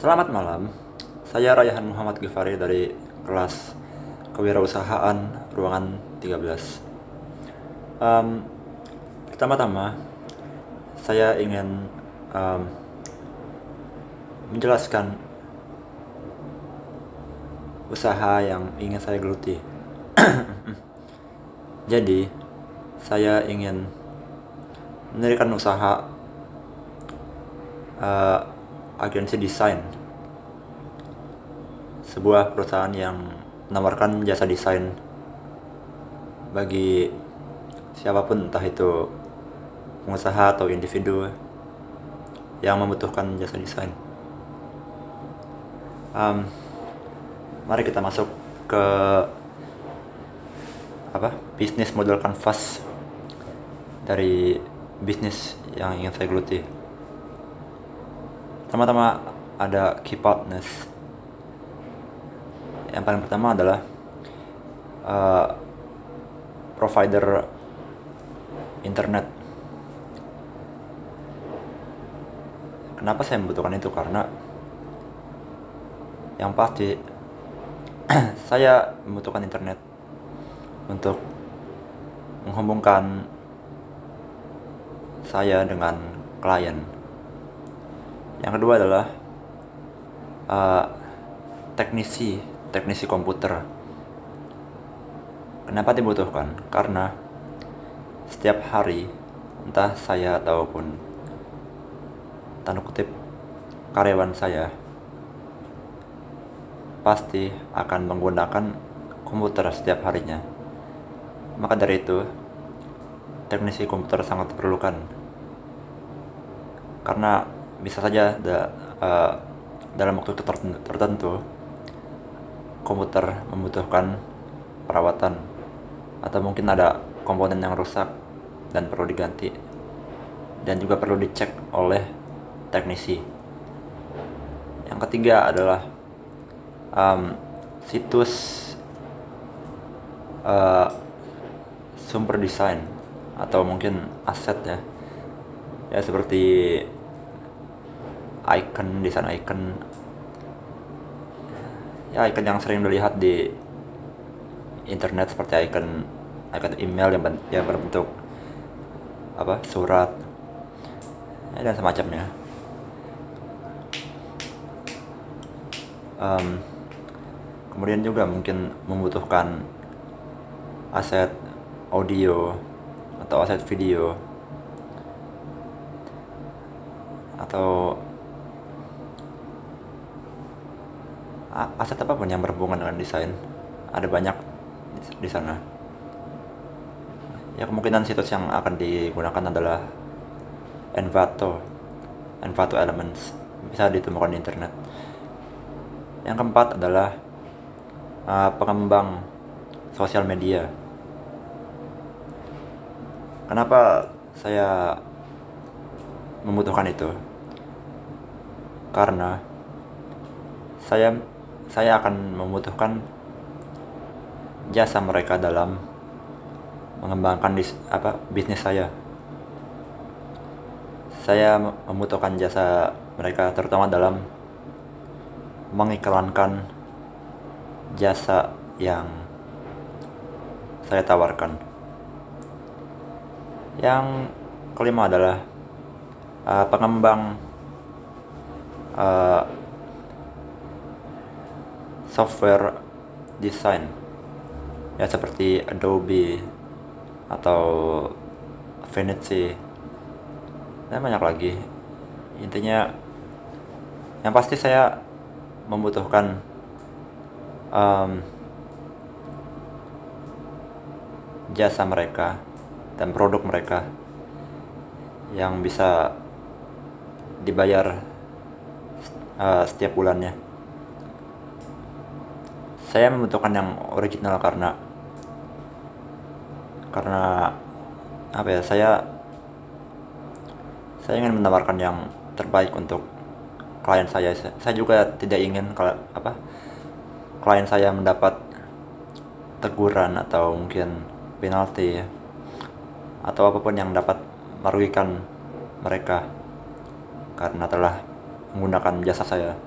Selamat malam, saya Rayhan Muhammad Gifari dari kelas Kewirausahaan Ruangan 13. Em, Pertama-tama, saya ingin em, menjelaskan usaha yang ingin saya geluti. Jadi, saya ingin mendirikan usaha eh, agensi desain, sebuah perusahaan yang menawarkan jasa desain bagi siapapun, entah itu pengusaha atau individu yang membutuhkan jasa desain. Em, Mari kita masuk ke bisnis model canvas dari bisnis yang ingin saya geluti. Pertama-tama ada key partners. Yang paling pertama adalah provider internet. Kenapa saya membutuhkan itu? Karena yang pasti saya membutuhkan internet untuk menghubungkan saya dengan klien. Yang kedua adalah teknisi komputer. Kenapa dibutuhkan? Karena setiap hari, entah saya ataupun tanda kutip karyawan saya, pasti akan menggunakan komputer setiap harinya. Maka dari itu, teknisi komputer sangat diperlukan. Karena bisa saja dalam waktu tertentu komputer membutuhkan perawatan, atau mungkin ada komponen yang rusak dan perlu diganti, dan juga perlu dicek oleh teknisi. Yang ketiga adalah situs sumber desain, atau mungkin aset ya seperti desain icon yang sering dilihat di internet, seperti icon email yang berbentuk surat dan semacamnya. Kemudian juga mungkin membutuhkan aset audio atau aset video, atau aset apapun yang berhubungan dengan desain. Ada banyak di sana. Ya, kemungkinan situs yang akan digunakan adalah Envato Elements, bisa ditemukan di internet. Yang keempat adalah pengembang sosial media. Kenapa saya membutuhkan itu? Karena saya akan membutuhkan jasa mereka dalam mengembangkan bisnis saya. Saya membutuhkan jasa mereka terutama dalam mengiklankan jasa yang saya tawarkan. Yang kelima adalah pengembang software design, ya seperti Adobe atau Affinity dan banyak lagi. Intinya yang pasti saya membutuhkan jasa mereka dan produk mereka yang bisa dibayar setiap bulannya. Saya membutuhkan yang original karena saya ingin menawarkan yang terbaik untuk klien saya. Saya juga tidak ingin klien saya mendapat teguran atau mungkin penalti atau apapun yang dapat merugikan mereka karena telah menggunakan jasa saya.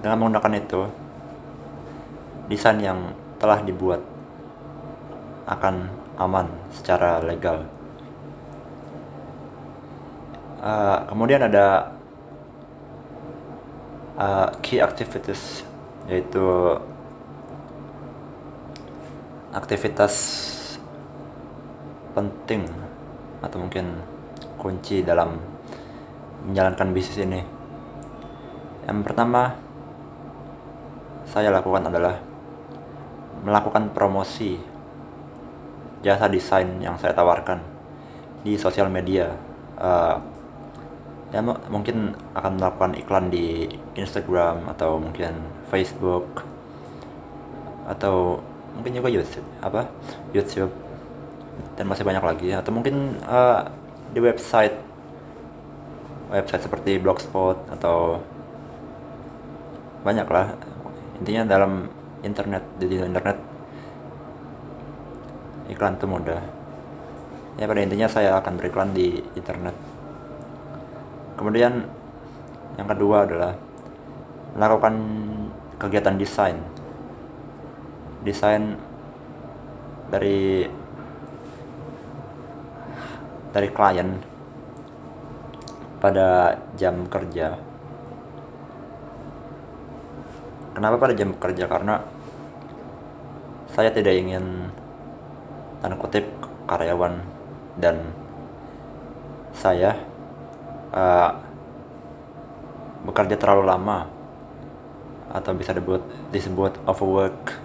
Dengan menggunakan itu, desain yang telah dibuat akan aman secara legal. Kemudian ada key activities, yaitu aktivitas penting atau mungkin kunci dalam menjalankan bisnis ini. Yang pertama saya lakukan adalah melakukan promosi jasa desain yang saya tawarkan di sosial media. Mungkin akan melakukan iklan di Instagram atau mungkin Facebook atau mungkin juga YouTube dan masih banyak lagi, atau mungkin di website seperti Blogspot atau banyak lah. Intinya dalam internet, di internet iklan itu mudah. Ya, pada intinya saya akan beriklan di internet. Kemudian yang kedua adalah melakukan kegiatan desain dari klien pada jam kerja. Kenapa pada jam kerja? Karena saya tidak ingin, tanda kutip, karyawan dan saya bekerja terlalu lama atau bisa disebut overwork.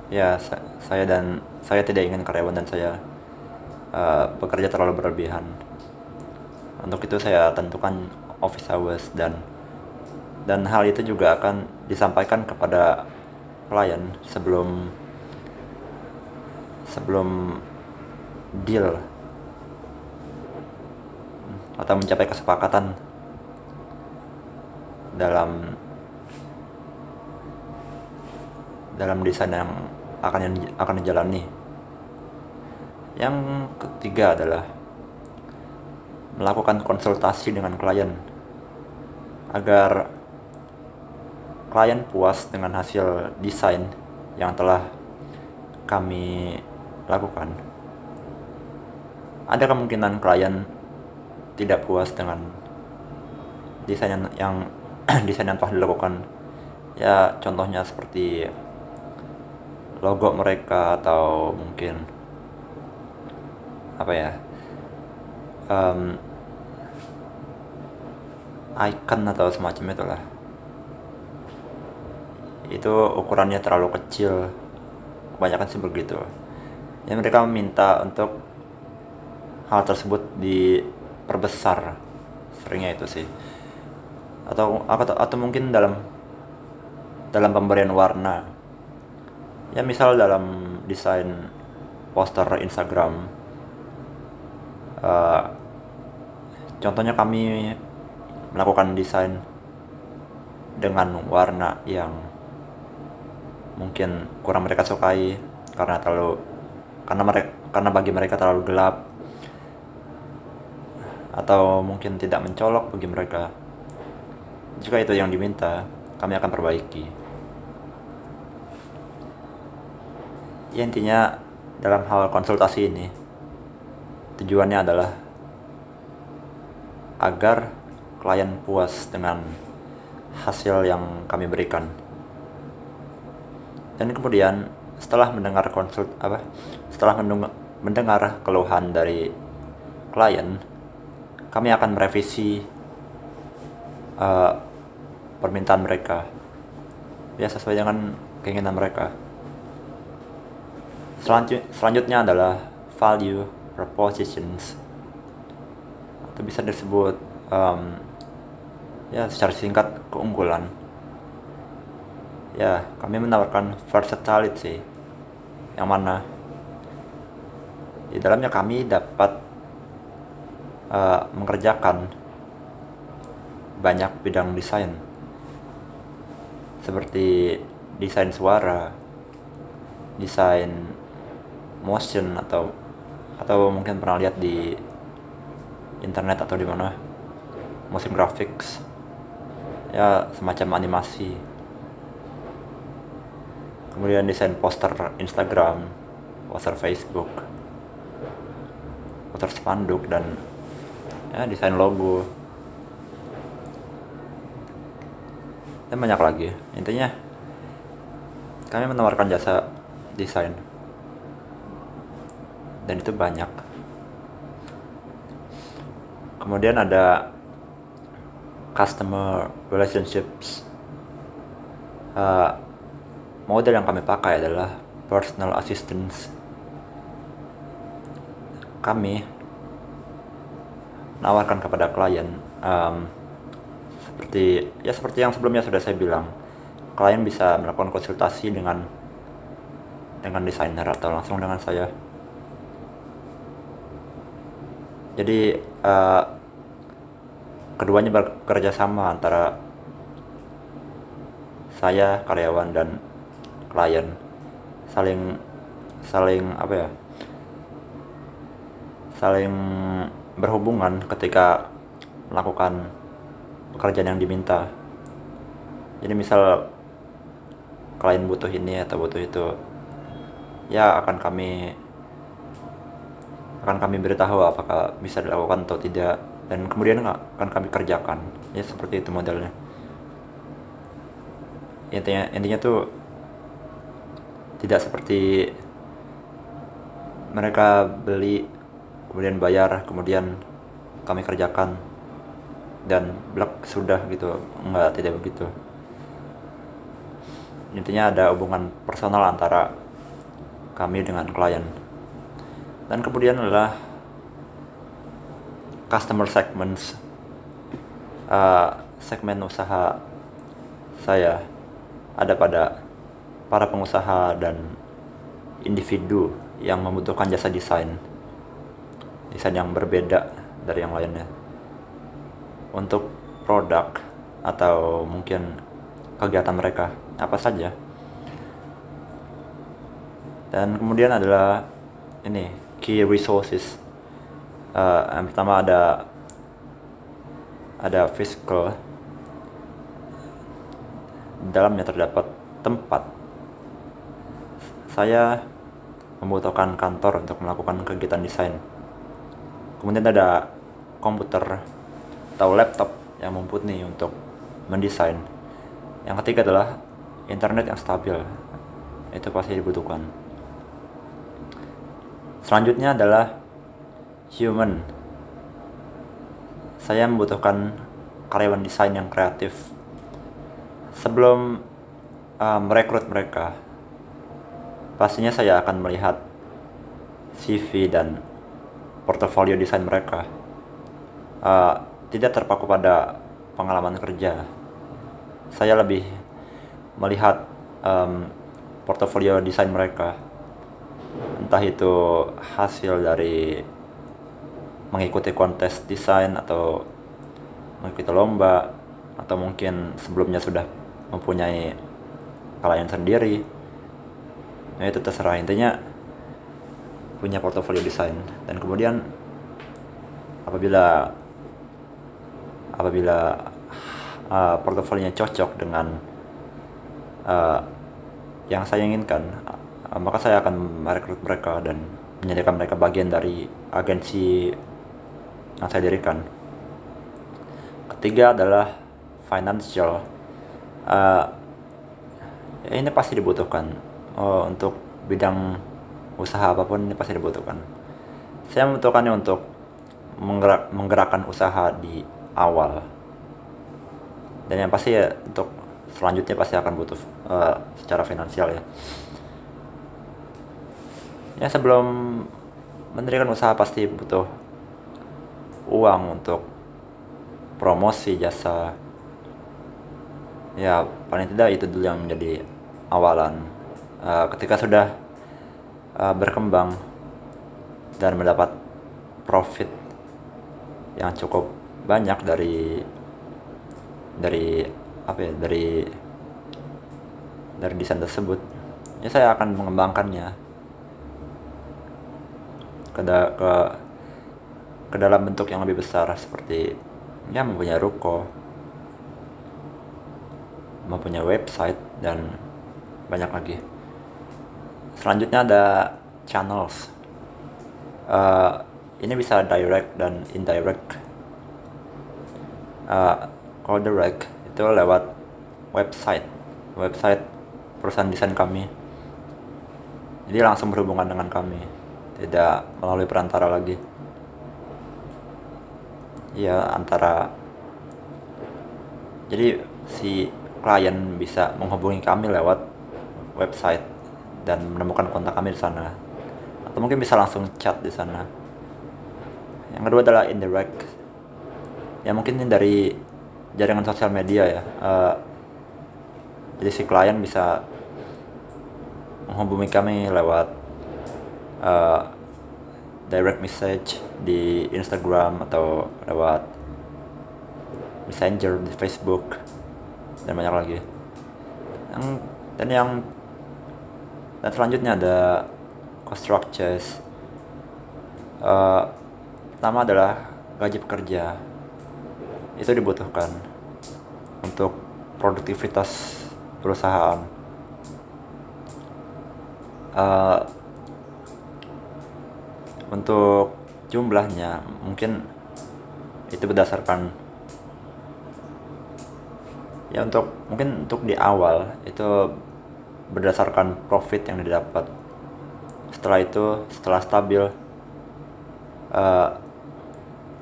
Ya, saya tidak ingin karyawan dan saya bekerja terlalu berlebihan. Untuk itu saya tentukan office hours, dan hal itu juga akan disampaikan kepada klien sebelum deal atau mencapai kesepakatan dalam desain yang akan dijalani. Yang ketiga adalah melakukan konsultasi dengan klien agar klien puas dengan hasil desain yang telah kami lakukan. Ada kemungkinan klien tidak puas dengan desain yang desain yang telah dilakukan. Ya, contohnya seperti logo mereka atau mungkin icon atau semacam itulah. Itu ukurannya terlalu kecil, kebanyakan sih begitu. Ya, mereka meminta untuk hal tersebut diperbesar, seringnya itu sih. Atau mungkin dalam pemberian warna. Ya, misal dalam desain poster Instagram, contohnya kami melakukan desain dengan warna yang mungkin kurang mereka sukai karena bagi mereka terlalu gelap atau mungkin tidak mencolok bagi mereka. Jika itu yang diminta, kami akan perbaiki. Ya, intinya dalam hal konsultasi ini tujuannya adalah agar klien puas dengan hasil yang kami berikan. Dan kemudian setelah mendengar keluhan dari klien, kami akan merevisi permintaan mereka, ya, sesuai dengan keinginan mereka. Selanjutnya adalah value propositions, atau bisa disebut secara singkat keunggulan. Ya, kami menawarkan versatility, yang mana di dalamnya kami dapat mengerjakan banyak bidang desain, seperti desain suara, desain motion, atau mungkin pernah lihat di internet atau di mana, motion graphics. ya semacam animasi, kemudian desain poster Instagram, poster Facebook, poster spanduk, dan ya desain logo dan banyak lagi. Intinya kami menawarkan jasa desain dan itu banyak. Kemudian ada customer relationships. Model yang kami pakai adalah personal assistance. Kami menawarkan kepada klien seperti yang sebelumnya sudah saya bilang, klien bisa melakukan konsultasi dengan desainer atau langsung dengan saya. Jadi keduanya bekerja sama antara saya, karyawan, dan klien, saling berhubungan ketika melakukan pekerjaan yang diminta. Jadi misal klien butuh ini atau butuh itu, ya akan kami beritahu apakah bisa dilakukan atau tidak, dan kemudian akan kami kerjakan. Ya seperti itu modelnya. Intinya tuh tidak seperti mereka beli kemudian bayar kemudian kami kerjakan dan blok sudah gitu. Enggak, tidak begitu. Intinya ada hubungan personal antara kami dengan klien. Dan kemudian adalah customer segments. Segmen usaha saya ada pada para pengusaha dan individu yang membutuhkan jasa desain yang berbeda dari yang lainnya untuk produk atau mungkin kegiatan mereka apa saja. Dan kemudian adalah ini key resources. Yang pertama ada physical. Dalamnya terdapat tempat. Saya membutuhkan kantor untuk melakukan kegiatan desain. Kemudian ada komputer atau laptop yang mumpuni untuk mendesain. Yang ketiga adalah internet yang stabil. Itu pasti dibutuhkan. Selanjutnya adalah human. Saya membutuhkan karyawan desain yang kreatif. Sebelum merekrut mereka, pastinya saya akan melihat CV dan portofolio desain mereka. Tidak terpaku pada pengalaman kerja. Saya lebih melihat portofolio desain mereka. Entah itu hasil dari mengikuti kontes desain atau mengikuti lomba, atau mungkin sebelumnya sudah mempunyai klien sendiri. Nah, itu terserah. Intinya punya portofolio desain. Dan kemudian apabila portofolionya cocok dengan yang saya inginkan, maka saya akan merekrut mereka dan menjadikan mereka bagian dari agensi yang saya dirikan. Ketiga adalah financial. Ini pasti dibutuhkan untuk bidang usaha apapun, ini pasti dibutuhkan. Saya membutuhkannya untuk menggerakkan usaha di awal, dan yang pasti ya untuk selanjutnya pasti akan butuh secara finansial ya. Ya sebelum mendirikan usaha pasti butuh uang untuk promosi jasa. Ya paling tidak itu dulu yang menjadi awalan. Ketika sudah berkembang dan mendapat profit yang cukup banyak dari desain tersebut, ya saya akan mengembangkannya ke dalam bentuk yang lebih besar, seperti ya mempunyai ruko mempunyai website, dan banyak lagi. Selanjutnya ada channels. Ini bisa direct dan indirect. Kalau direct itu lewat website perusahaan desain kami, jadi langsung berhubungan dengan kami, tidak melalui perantara lagi. Ya, jadi si klien bisa menghubungi kami lewat website dan menemukan kontak kami di sana, atau mungkin bisa langsung chat di sana. Yang kedua adalah indirect. Ya, mungkin ini dari jaringan sosial media ya. Jadi si klien bisa menghubungi kami lewat direct message di Instagram atau lewat Messenger di Facebook, dan banyak lagi. Dan selanjutnya ada cost structures. Pertama adalah gaji pekerja. Itu dibutuhkan untuk produktivitas perusahaan. Untuk jumlahnya mungkin itu berdasarkan ya, untuk di awal itu berdasarkan profit yang didapat. Setelah stabil,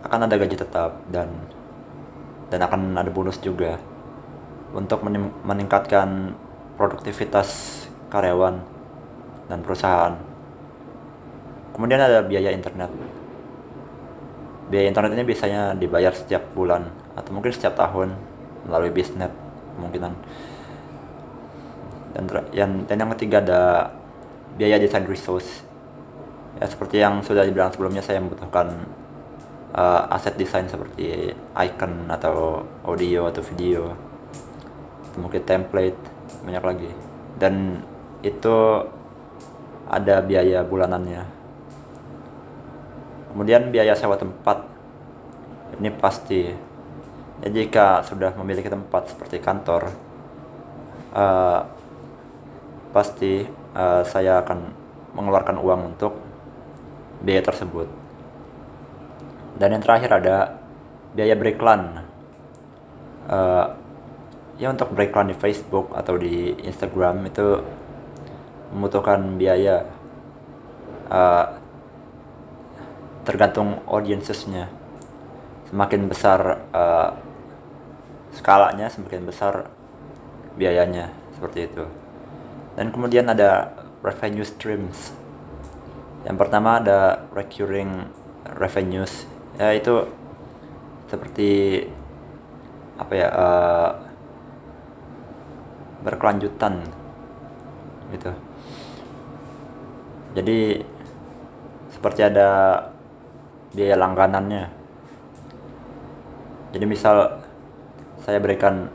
akan ada gaji tetap dan akan ada bonus juga untuk meningkatkan produktivitas karyawan dan perusahaan. Kemudian ada biaya internet. Biaya internet ini biasanya dibayar setiap bulan atau mungkin setiap tahun melalui Biznet kemungkinan. Dan yang ketiga ada biaya design resource. Ya, seperti yang sudah dibilang sebelumnya, saya membutuhkan aset desain seperti icon atau audio atau video, atau mungkin template, banyak lagi. Dan itu ada biaya bulanannya. Kemudian biaya sewa tempat, ini pasti. Ya, jika sudah memiliki tempat seperti kantor, pasti saya akan mengeluarkan uang untuk biaya tersebut. Dan yang terakhir ada biaya beriklan. Ya, untuk beriklan di Facebook atau di Instagram itu membutuhkan biaya, tergantung audiensesnya. Semakin besar skalanya, semakin besar biayanya, seperti itu. Dan kemudian ada revenue streams. Yang pertama ada recurring revenues, yaitu seperti berkelanjutan gitu. Jadi seperti ada biaya langganannya. Jadi misal saya berikan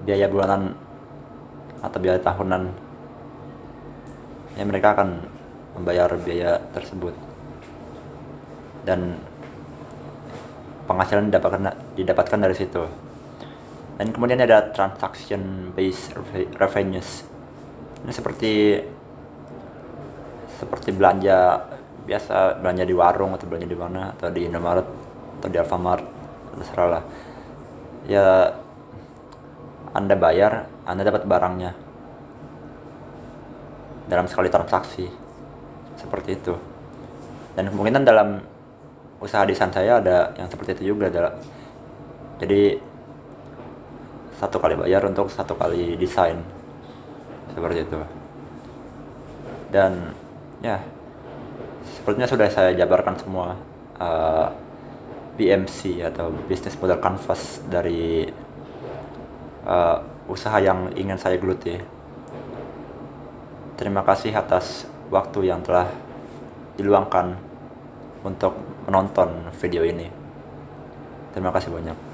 biaya bulanan atau biaya tahunan, ya mereka akan membayar biaya tersebut dan penghasilan didapatkan dari situ. Dan kemudian ada transaction based revenues. Ini seperti belanja biasa, belanja di warung atau belanja di mana, atau di Indomaret atau di Alfamart, terserah lah. Ya, Anda bayar, Anda dapat barangnya dalam sekali transaksi, seperti itu. Dan kemungkinan dalam usaha desain saya ada yang seperti itu juga. Jadi satu kali bayar untuk satu kali desain, seperti itu. Dan ya, sepertinya sudah saya jabarkan semua BMC atau Business Model Canvas dari usaha yang ingin saya geluti. Terima kasih atas waktu yang telah diluangkan untuk menonton video ini. Terima kasih banyak.